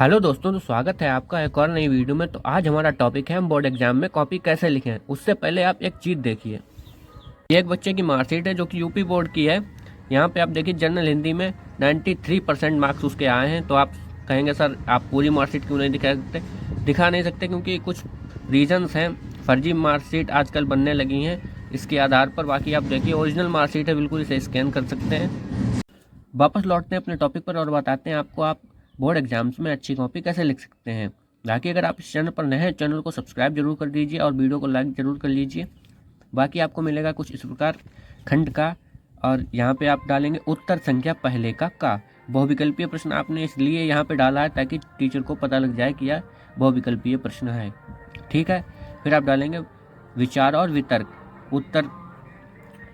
Hello दोस्तों, तो स्वागत है आपका एक और नई वीडियो में। तो आज हमारा टॉपिक है हम बोर्ड एग्जाम में कॉपी कैसे लिखें। उससे पहले आप एक चीज़ देखिए, ये एक बच्चे की मार्कशीट है जो कि यूपी बोर्ड की है। यहाँ पे आप देखिए जनरल हिंदी में 93% मार्क्स उसके आए हैं। तो आप कहेंगे सर आप पूरी मार्कशीट क्यों नहीं दिखा नहीं सकते क्योंकि कुछ रीजंस हैं। फर्जी मार्कशीट आजकल बनने लगी हैं इसके आधार पर। बाकी आप देखिए ओरिजिनल मार्कशीट है, बिल्कुल इसे स्कैन कर सकते हैं। वापस लौटते हैं अपने टॉपिक पर और बताते हैं आपको आप बोर्ड एग्जाम्स में अच्छी कॉपी कैसे लिख सकते हैं। बाकी अगर आप इस चैनल पर नए हैं, चैनल को सब्सक्राइब जरूर कर दीजिए और वीडियो को लाइक जरूर कर लीजिए। बाकी आपको मिलेगा कुछ इस प्रकार खंड का, और यहाँ पे आप डालेंगे उत्तर संख्या पहले का। बहुविकल्पीय प्रश्न आपने इसलिए यहाँ पे डाला है ताकि टीचर को पता लग जाए कि यह बहुविकल्पीय प्रश्न है। ठीक है, फिर आप डालेंगे विचार और वितर्क उत्तर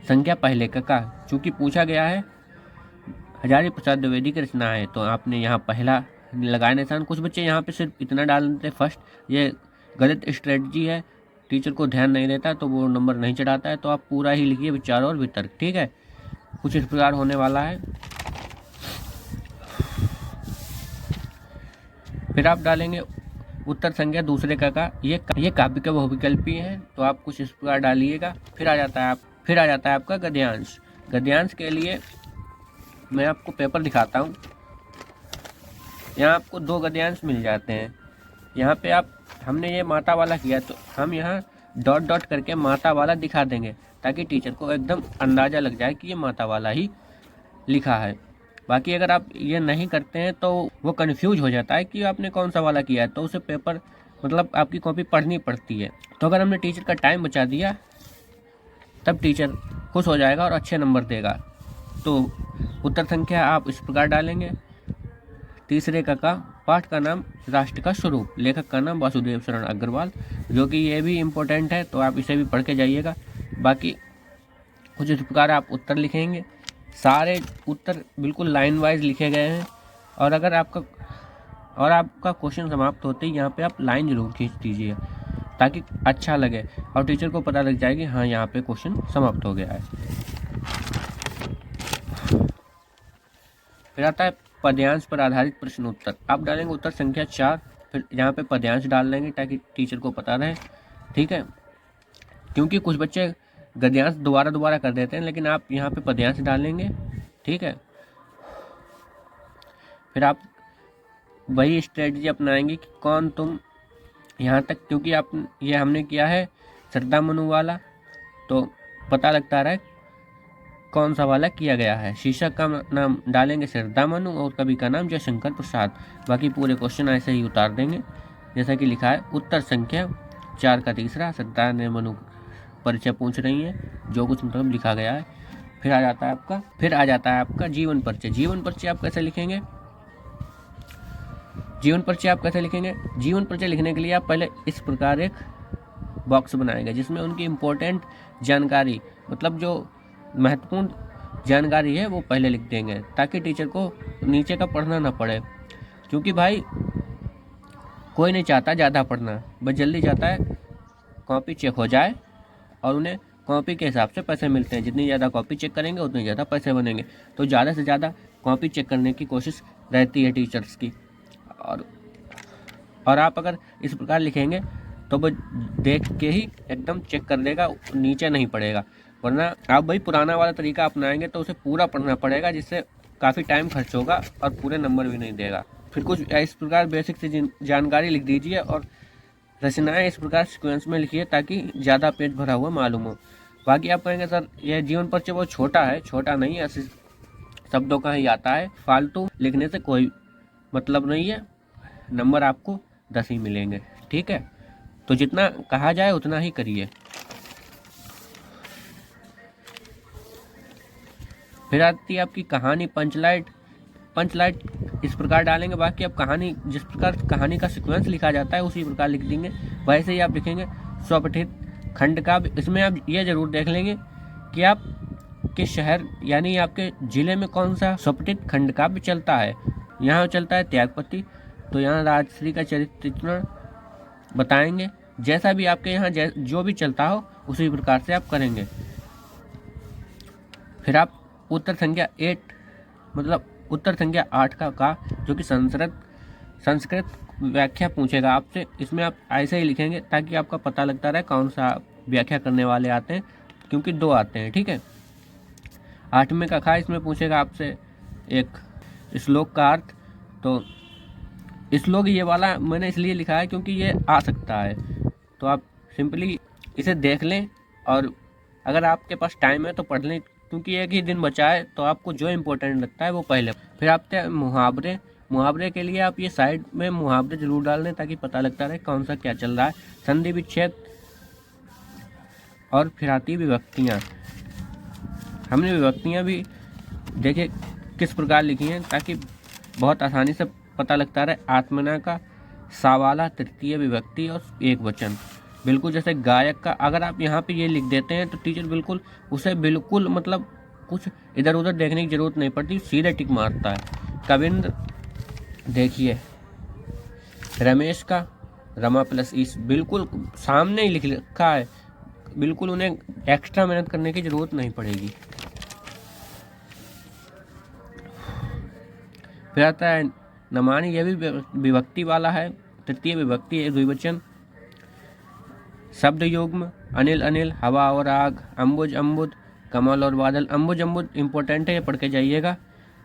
संख्या पहले का। चूँकि पूछा गया है हजारी प्रसाद द्विवेदी की रचना है तो आपने यहाँ पहला लगाया निशान। कुछ बच्चे यहाँ पे सिर्फ इतना डाल देते फर्स्ट, ये गलत स्ट्रेटजी है, टीचर को ध्यान नहीं देता तो वो नंबर नहीं चढ़ाता है। तो आप पूरा ही लिखिए विचार और वितर्क। ठीक है, कुछ इस प्रकार होने वाला है। फिर आप डालेंगे उत्तर संख्या दूसरे का। ये काव्य के बहुविकल्पी है तो आप कुछ इस प्रकार डालिएगा। फिर आ जाता है आपका गद्यांश। गद्यांश के लिए मैं आपको पेपर दिखाता हूँ। यहाँ आपको दो गद्यांश मिल जाते हैं। यहाँ पे हमने ये माता वाला किया तो हम यहाँ डॉट डॉट करके माता वाला दिखा देंगे ताकि टीचर को एकदम अंदाज़ा लग जाए कि ये माता वाला ही लिखा है। बाकी अगर आप ये नहीं करते हैं तो वो कंफ्यूज हो जाता है कि आपने कौन सा वाला किया है, तो उसे पेपर मतलब आपकी कॉपी पढ़नी पड़ती है। तो अगर हमने टीचर का टाइम बचा दिया तब टीचर खुश हो जाएगा और अच्छे नंबर देगा। तो उत्तर संख्या आप इस प्रकार डालेंगे। तीसरे का पाठ का नाम राष्ट्र का स्वरूप, लेखक का नाम वासुदेव शरण अग्रवाल, जो कि ये भी इम्पोर्टेंट है तो आप इसे भी पढ़ के जाइएगा। बाकी कुछ इस प्रकार आप उत्तर लिखेंगे। सारे उत्तर बिल्कुल लाइन वाइज लिखे गए हैं। और अगर आपका क्वेश्चन समाप्त होते ही यहाँ पे आप लाइन जरूर खींच दीजिए ताकि अच्छा लगे और टीचर को पता लग जाए कि हाँ यहाँ पे क्वेश्चन समाप्त हो गया है। फिर आता है पद्यांश पर आधारित प्रश्न उत्तर। आप डालेंगे उत्तर संख्या 4, फिर यहाँ पे पद्यांश डाल लेंगे ताकि टीचर को पता रहे। ठीक है, क्योंकि कुछ बच्चे गद्यांश दोबारा कर देते हैं, लेकिन आप यहाँ पे पद्यांश डालेंगे। ठीक है, फिर आप वही स्ट्रेटजी अपनाएंगे कि कौन तुम यहाँ तक, क्योंकि आप ये हमने किया है श्रद्धा मनु वाला तो पता लगता रहा है कौन सा वाला किया गया है। शीर्षक का नाम डालेंगे श्रद्धा मनु और कवि का नाम जयशंकर प्रसाद। बाकी पूरे क्वेश्चन ऐसे ही उतार देंगे जैसा कि लिखा है। उत्तर संख्या 4 का तीसरा, श्रद्धा ने मनु परिचय पूछ रही है, जो कुछ मतलब लिखा गया है। फिर आ जाता है आपका जीवन परिचय। जीवन परिचय आप कैसे लिखेंगे? जीवन परिचय लिखने के लिए आप पहले इस प्रकार एक बॉक्स बनाएंगे जिसमें उनकी इम्पोर्टेंट जानकारी, मतलब जो महत्वपूर्ण जानकारी है वो पहले लिख देंगे ताकि टीचर को नीचे का पढ़ना ना पड़े। क्योंकि भाई कोई नहीं चाहता ज़्यादा पढ़ना, बस जल्दी चाहता है कॉपी चेक हो जाए और उन्हें कॉपी के हिसाब से पैसे मिलते हैं। जितनी ज़्यादा कॉपी चेक करेंगे उतने ज़्यादा पैसे बनेंगे। तो ज़्यादा से ज़्यादा कॉपी चेक करने की कोशिश रहती है टीचर्स की। और आप अगर इस प्रकार लिखेंगे तो वो देख के ही एकदम चेक कर देगा, नीचे नहीं पड़ेगा। वरना आप वही पुराना वाला तरीका अपनाएंगे तो उसे पूरा पढ़ना पड़ेगा, जिससे काफ़ी टाइम खर्च होगा और पूरे नंबर भी नहीं देगा। फिर कुछ इस प्रकार बेसिक से जानकारी लिख दीजिए और रचनाएं इस प्रकार सीक्वेंस में लिखिए ताकि ज़्यादा पेज भरा हुआ मालूम हो। बाकी आप कहेंगे सर यह जीवन परिचय वो छोटा नहीं, ऐसे शब्दों का ही आता है, फालतू लिखने से कोई मतलब नहीं है, नंबर आपको 10 ही मिलेंगे। ठीक है, तो जितना कहा जाए उतना ही करिए। फिर आती है आपकी कहानी पंचलाइट इस प्रकार डालेंगे। बाकी आप कहानी जिस प्रकार कहानी का सीक्वेंस लिखा जाता है उसी प्रकार लिख देंगे, वैसे ही आप लिखेंगे। स्वपठित खंड का इसमें आप ये जरूर देख लेंगे कि आप के शहर यानी आपके जिले में कौन सा स्वपठित खंड काव्य चलता है। यहाँ चलता है त्यागपति, तो यहाँ राजश्री का चरित्र बताएंगे। जैसा भी आपके यहाँ जो भी चलता हो उसी प्रकार से आप करेंगे। फिर आप उत्तर संख्या 8 का जो कि संस्कृत संस्कृत व्याख्या पूछेगा आपसे, इसमें आप ऐसे ही लिखेंगे ताकि आपका पता लगता रहे कौन सा व्याख्या करने वाले आते हैं, क्योंकि 2 आते हैं, ठीक है। 8वें का खा, इसमें पूछेगा आपसे एक श्लोक का अर्थ। तो श्लोक ये वाला मैंने इसलिए लिखा है क्योंकि ये आ सकता है, तो आप सिंपली इसे देख लें और अगर आपके पास टाइम है तो पढ़ लें, क्योंकि एक ही दिन बचा है, तो आपको जो इम्पोर्टेंट लगता है वो पहले। फिर आते हैं मुहावरे। मुहावरे के लिए आप ये साइड में मुहावरे जरूर डाल दें ताकि पता लगता रहे कौन सा क्या चल रहा है। संधि विच्छेद और फिर आती है विभक्तियाँ। हमने विभक्तियाँ भी देखिए किस प्रकार लिखी हैं ताकि बहुत आसानी से पता लगता रहे। आत्मना का सावाला तृतीय विभक्ति और एक वचन, बिल्कुल जैसे गायक का अगर आप यहाँ पे ये लिख देते हैं तो टीचर बिल्कुल उसे बिल्कुल मतलब कुछ इधर उधर देखने की जरूरत नहीं पड़ती, सीधे टिक मारता है। कविंद्र देखिए, रमेश का रमा प्लस ईस बिल्कुल सामने ही लिख रखा है, बिल्कुल उन्हें एक्स्ट्रा मेहनत करने की जरूरत नहीं पड़ेगी। फिर आता है नमानी, यह भी विभक्ति वाला है, तृतीय विभक्ति है, द्विवचन। शब्द युग्म, अनिल अनिल, हवा और आग, अम्बुज अम्बुद, कमल और बादल। अम्बुज अम्बुद इंपॉर्टेंट है, ये पढ़ के जाइएगा।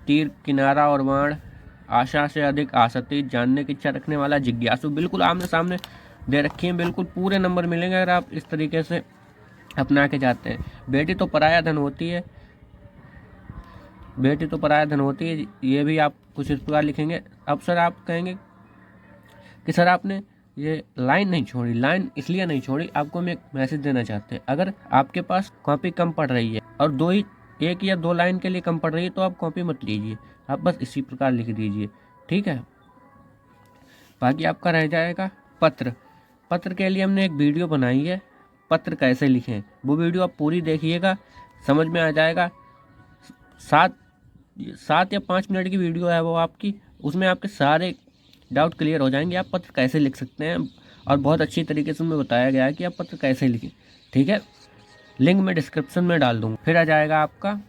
तीर किनारा और बाण, आशा से अधिक आसक्ति, जानने की इच्छा रखने वाला, जिज्ञासु, बिल्कुल आमने सामने दे रखी है, बिल्कुल पूरे नंबर मिलेंगे अगर आप इस तरीके से अपना के जाते हैं। बेटी तो पराया धन होती है, बेटी तो पराया धन होती है, ये भी आप कुछ इस प्रकार लिखेंगे। अब सर आप कहेंगे कि सर आपने ये लाइन नहीं छोड़ी, लाइन इसलिए नहीं छोड़ी, आपको हम एक मैसेज देना चाहते हैं। अगर आपके पास कॉपी कम पड़ रही है और एक या दो लाइन के लिए कम पड़ रही है तो आप कॉपी मत लीजिए, आप बस इसी प्रकार लिख दीजिए, ठीक है। बाकी आपका रह जाएगा पत्र। पत्र के लिए हमने एक वीडियो बनाई है, पत्र कैसे लिखें, वो वीडियो आप पूरी देखिएगा, समझ में आ जाएगा। 7 या 5 मिनट की वीडियो है वो आपकी, उसमें आपके सारे डाउट क्लियर हो जाएंगे, आप पत्र कैसे लिख सकते हैं, और बहुत अच्छी तरीके से उसमें बताया गया है कि आप पत्र कैसे लिखें, ठीक है। लिंक मैं डिस्क्रिप्शन में डाल दूँगा। फिर आ जाएगा आपका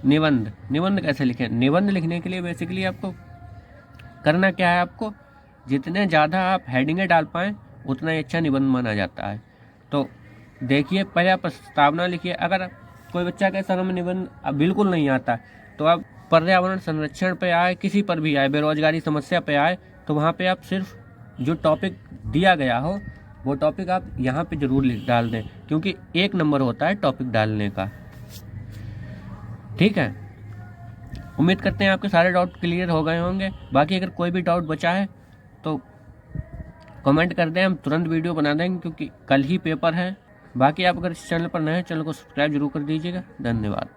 निबंध। निबंध कैसे लिखें, निबंध लिखने के लिए बेसिकली आपको करना क्या है, आपको जितने ज़्यादा आप हेडिंगें डाल पाएँ उतना ही अच्छा निबंध माना जाता है। तो देखिए, पहले आप प्रस्तावना लिखिए। अगर कोई बच्चा के सर हमें निबंध बिल्कुल नहीं आता, तो आप पर्यावरण संरक्षण पे आए, किसी पर भी आए, बेरोजगारी समस्या पे आए, तो वहाँ पे आप सिर्फ जो टॉपिक दिया गया हो वो टॉपिक आप यहाँ पे जरूर डाल दें, क्योंकि 1 नंबर होता है टॉपिक डालने का, ठीक है। उम्मीद करते हैं आपके सारे डाउट क्लियर हो गए होंगे। बाकी अगर कोई भी डाउट बचा है तो कमेंट कर दें, हम तुरंत वीडियो बना देंगे, क्योंकि कल ही पेपर है। बाकी आप अगर इस चैनल पर नए हैं, चैनल को सब्सक्राइब जरूर कर दीजिएगा। धन्यवाद।